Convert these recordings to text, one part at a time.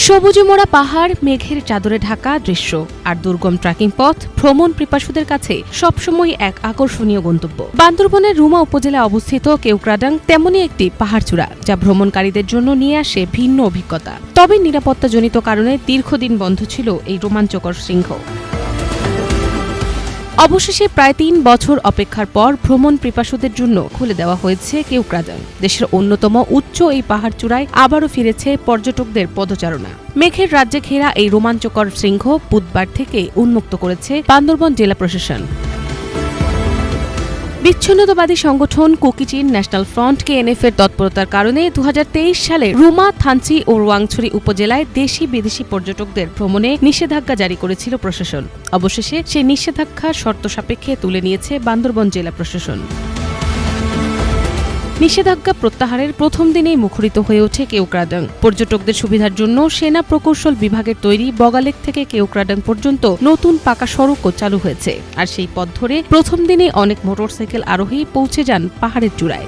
সবুজে মোড়া পাহাড়, মেঘের চাদরে ঢাকা দৃশ্য আর দুর্গম ট্রেকিং পথ ভ্রমণ পিপাসুদের কাছে সবসময় এক আকর্ষণীয় গন্তব্য। বান্দরবনের রুমা উপজেলায় অবস্থিত কেওক্রাডাং তেমনই একটি পাহাড়চূড়া, যা ভ্রমণকারীদের জন্য নিয়ে আসে ভিন্ন অভিজ্ঞতা। তবে নিরাপত্তাজনিত কারণে দীর্ঘদিন বন্ধ ছিল এই রোমাঞ্চকর শৃঙ্গ। অবশেষে প্রায় ৩ বছর অপেক্ষার পর ভ্রমণ পিপাসুদের জন্য খুলে দেওয়া হয়েছে কেওক্রাডাং। দেশের অন্যতম উচ্চ এই পাহাড়চূড়ায় আবারও ফিরেছে পর্যটকদের পদচারণা। মেঘের রাজ্যে ঘেরা এই রোমাঞ্চকর শৃঙ্গ বুধবার থেকে উন্মুক্ত করেছে বান্দরবন জেলা প্রশাসন। বিচ্ছিন্নতাবাদী সংগঠন কুকি-চিন ন্যাশনাল ফ্রন্ট KNF এর তৎপরতার কারণে ২০২৩ সালে রুমা, থানচি ও রোয়াংছড়ি উপজেলায় দেশি বিদেশি পর্যটকদের ভ্রমণে নিষেধাজ্ঞা জারি করেছিল প্রশাসন। অবশেষে সেই নিষেধাজ্ঞা শর্ত সাপেক্ষে তুলে নিয়েছে বান্দরবন জেলা প্রশাসন। নিষেধাজ্ঞা প্রত্যাহারের প্রথম দিনেই মুখরিত হয়ে ওঠে কেওক্রাডাং। পর্যটকদের সুবিধার জন্য সেনা প্রকৌশল বিভাগের তৈরি বগালেক থেকে কেওক্রাডাং পর্যন্ত নতুন পাকা সড়কও চালু হয়েছে। আর সেই পথ ধরে প্রথম দিনেই অনেক মোটরসাইকেল আরোহী পৌঁছে যান পাহাড়ের চূড়ায়।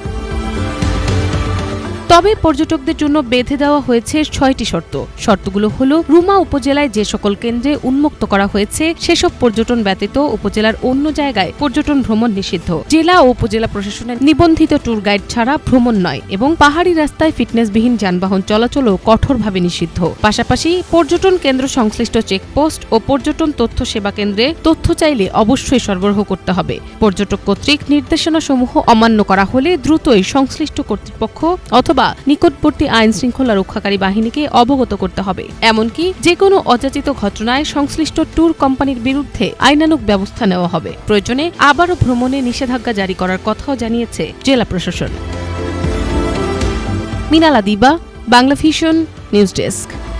তবে পর্যটকদের জন্য বেঁধে দেওয়া হয়েছে ৬টি শর্ত। শর্তগুলো হল, রুমা উপজেলায় যে সকল কেন্দ্রে উন্মুক্ত করা হয়েছে সেসব পর্যটন ব্যতীত উপজেলার অন্য জায়গায় পর্যটন ভ্রমণ নিষিদ্ধ, জেলা ও উপজেলা প্রশাসনের নিবন্ধিত ট্যুর গাইড ছাড়া ভ্রমণ নয় এবং পাহাড়ি রাস্তায় ফিটনেসবিহীন যানবাহন চলাচলও কঠোরভাবে নিষিদ্ধ। পাশাপাশি পর্যটন কেন্দ্র সংশ্লিষ্ট চেকপোস্ট ও পর্যটন তথ্য সেবা কেন্দ্রে তথ্য চাইলে অবশ্যই সরবরাহ করতে হবে। পর্যটক কর্তৃক নির্দেশনাসমূহ অমান্য করা হলে দ্রুতই সংশ্লিষ্ট কর্তৃপক্ষ অথবা নিকটবর্তী আইন শৃঙ্খলা রক্ষাকারী বাহিনীকে অবগত করতে হবে। এমনকি যে কোনো অযাচিত ঘটনায় সংশ্লিষ্ট ট্যুর কোম্পানির বিরুদ্ধে আইনানুগ ব্যবস্থা নেওয়া হবে। প্রয়োজনে আবারও ভ্রমণে নিষেধাজ্ঞা জারি করার কথাও জানিয়েছে জেলা প্রশাসন। মিনালা দিবা, বাংলা ভিশন, নিউজ ডেস্ক।